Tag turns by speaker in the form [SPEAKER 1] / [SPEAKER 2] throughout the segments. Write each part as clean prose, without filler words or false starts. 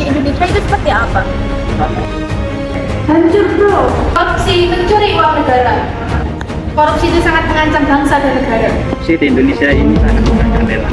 [SPEAKER 1] di Indonesia itu seperti apa?
[SPEAKER 2] Hancur bro, korupsi mencuri uang negara. Korupsi itu sangat mengancam bangsa dan negara.
[SPEAKER 3] Korupsi di Indonesia ini sangat merajalela.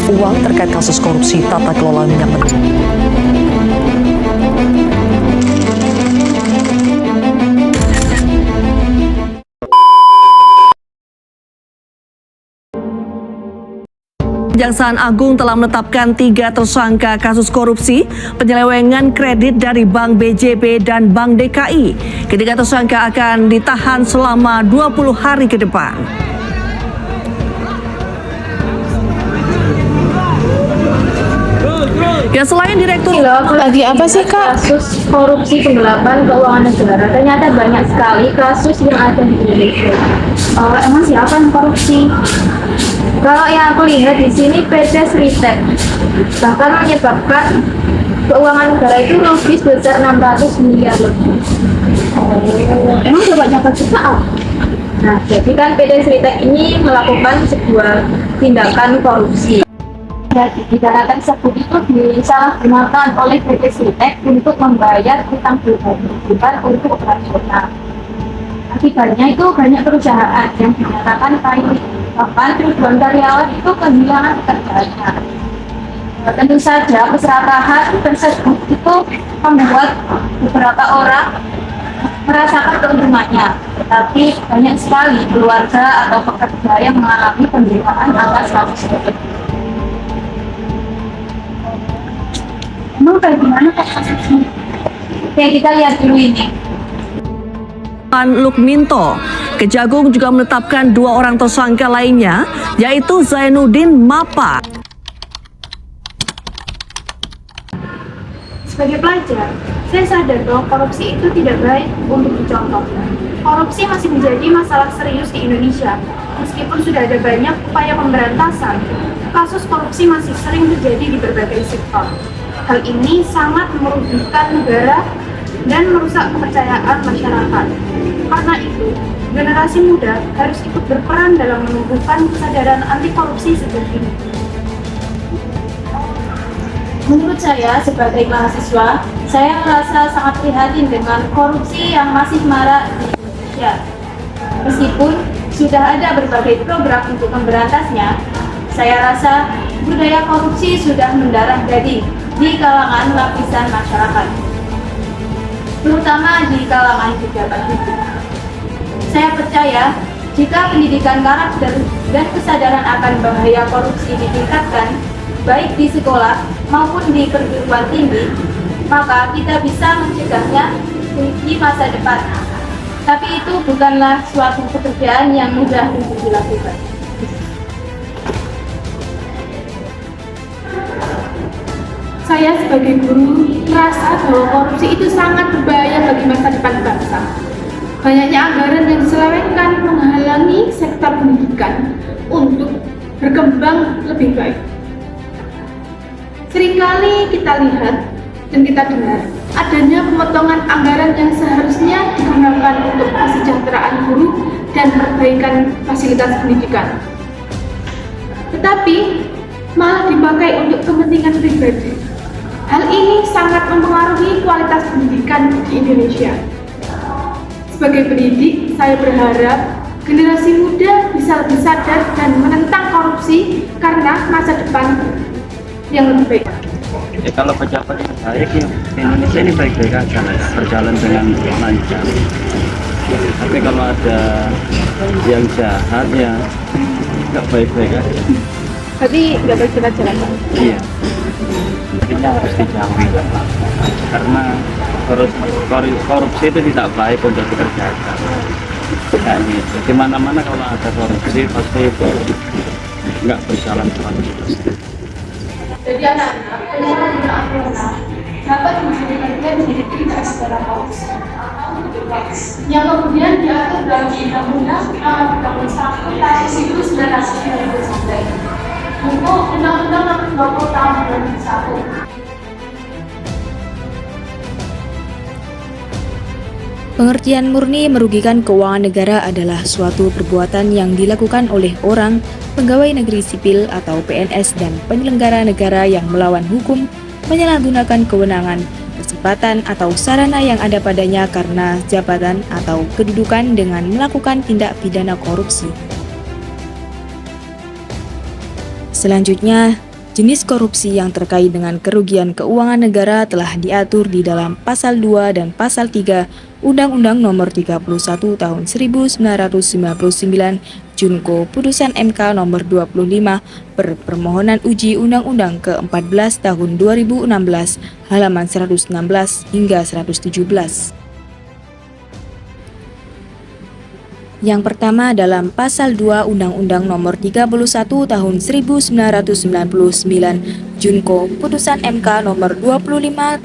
[SPEAKER 4] Uang terkait kasus korupsi tata kelola minyak mentah. Kejaksaan Agung telah menetapkan 3 tersangka kasus korupsi penyelewengan kredit dari Bank BJB dan Bank DKI. Ketiga tersangka akan ditahan selama 20 hari ke depan. Ya, selain direktur
[SPEAKER 1] Lagi apa sih Kak? Kasus korupsi penggelapan keuangan negara. Ternyata banyak sekali kasus yang ada di Indonesia. Emang siapa yang korupsi? Kalau yang aku lihat di sini PT Sritek bahkan menyebabkan keuangan negara itu rugi sebesar 600 miliar lebih. Emang coba dapat juga? Nah, jadi kan PT Sritek ini melakukan sebuah tindakan korupsi. Dikarenakan tersebut itu disalahgunakan oleh PT Sritek untuk membayar utang pribadi, bukan untuk operasional. Akibatnya itu banyak perusahaan yang dinyatakan payung, bahkan ribuan karyawan itu kehilangan pekerjaannya. Tentu saja keserakahan tersebut itu membuat beberapa orang merasakan keuntungannya, tetapi banyak sekali keluarga atau pekerja yang mengalami penderitaan atas kasus tersebut. Emang bagaimana kasusnya? Oke, kita lihat dulu ini.
[SPEAKER 4] Lukminto, Kejagung juga menetapkan 2 orang tersangka lainnya, yaitu Zainuddin Mapa.
[SPEAKER 2] Sebagai pelajar, saya sadar bahwa korupsi itu tidak baik untuk dicontoh. Korupsi masih menjadi masalah serius di Indonesia. Meskipun sudah ada banyak upaya pemberantasan, kasus korupsi masih sering terjadi di berbagai sektor. Hal ini sangat merugikan negara dan merusak kepercayaan masyarakat. Karena itu, generasi muda harus ikut berperan dalam menumbuhkan kesadaran anti korupsi sejak dini.
[SPEAKER 1] Menurut saya, sebagai mahasiswa, saya merasa sangat prihatin dengan korupsi yang masih marak di Indonesia. Meskipun sudah ada berbagai program untuk memberantasnya, saya rasa budaya korupsi sudah mendarah daging di kalangan lapisan masyarakat, terutama di kalangan pejabat publik. Saya percaya, jika pendidikan karakter dan kesadaran akan bahaya korupsi ditingkatkan, baik di sekolah maupun di perguruan tinggi, maka kita bisa mencegahnya di masa depan. Tapi itu bukanlah suatu pekerjaan yang mudah untuk dilakukan.
[SPEAKER 2] Saya sebagai guru merasa bahwa korupsi itu sangat berbahaya bagi masa depan bangsa. Banyaknya anggaran yang diselewengkan menghalangi sektor pendidikan untuk berkembang lebih baik. Seringkali kita lihat dan kita dengar adanya pemotongan anggaran yang seharusnya digunakan untuk kesejahteraan guru dan perbaikan fasilitas pendidikan, tetapi malah dipakai untuk kepentingan pribadi. Hal ini sangat mempengaruhi kualitas pendidikan di Indonesia. Sebagai pendidik, saya berharap generasi muda bisa lebih sadar dan menentang korupsi karena masa depan yang lebih baik.
[SPEAKER 3] Kalau pejabat yang baik ya di Indonesia ini baik-baik aja, berjalan dengan lancar. Tapi kalau ada yang jahat ya nggak baik-baik aja.
[SPEAKER 2] Berarti nggak baik kita jalan.
[SPEAKER 3] Iya. Kita harus dijauhi karena korupsi itu tidak baik untuk dikerjakan. Nah, gitu. Di mana-mana kalau ada korupsi pasti itu nggak berjalan selanjutnya.
[SPEAKER 2] Jadi anak-anak, penyalahgunaan wewenang dapat menjadikan dia menjadi tidak secara korupsi. yang kemudian diatur dalam Undang-Undang Nomor 31 Tahun 1999 untuk Undang-Undang Nomor 20 Tahun 2001.
[SPEAKER 5] Pengertian murni merugikan keuangan negara adalah suatu perbuatan yang dilakukan oleh orang, pegawai negeri sipil atau PNS dan penyelenggara negara yang melawan hukum, menyalahgunakan kewenangan, kesempatan atau sarana yang ada padanya karena jabatan atau kedudukan dengan melakukan tindak pidana korupsi. Selanjutnya, jenis korupsi yang terkait dengan kerugian keuangan negara telah diatur di dalam Pasal 2 dan Pasal 3 Undang-Undang Nomor 31 Tahun 1999 Junko Putusan MK Nomor 25 Permohonan Uji Undang-Undang ke-14 Tahun 2016 halaman 116 hingga 117. Yang pertama dalam Pasal 2 Undang-Undang Nomor 31 Tahun 1999 Junko Putusan MK Nomor 25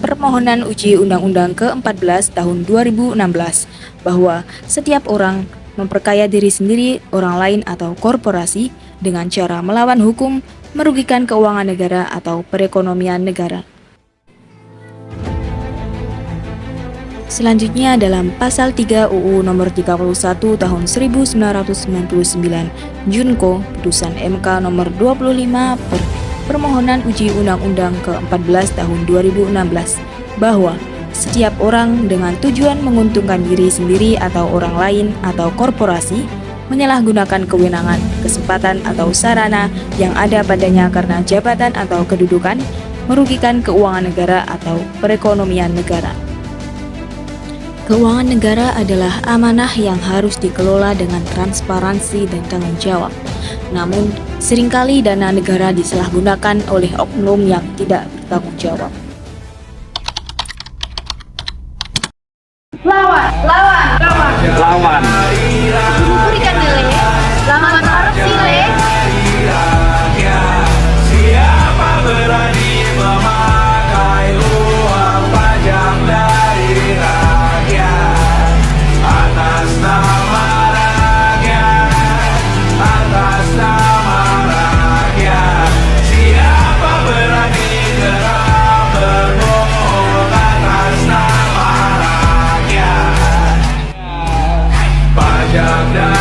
[SPEAKER 5] Permohonan Uji Undang-Undang ke-14 Tahun 2016 bahwa setiap orang memperkaya diri sendiri, orang lain atau korporasi dengan cara melawan hukum, merugikan keuangan negara atau perekonomian negara. Selanjutnya dalam Pasal 3 UU Nomor 31 Tahun 1999 Junko Putusan MK Nomor 25 Permohonan Uji Undang-Undang ke-14 Tahun 2016 bahwa setiap orang dengan tujuan menguntungkan diri sendiri atau orang lain atau korporasi menyalahgunakan kewenangan, kesempatan atau sarana yang ada padanya karena jabatan atau kedudukan, merugikan keuangan negara atau perekonomian negara. Keuangan negara adalah amanah yang harus dikelola dengan transparansi dan tanggung jawab. Namun, seringkali dana negara disalahgunakan oleh oknum yang tidak bertanggung jawab.
[SPEAKER 2] Lawan. Berikan nilai. Lawan korupsi le.
[SPEAKER 6] Siapa berani memakai uang pajak dari rakyat atas nama rakyat, atas nama rakyat. Siapa berani gerak berbohong atas nama rakyat? Pajak dari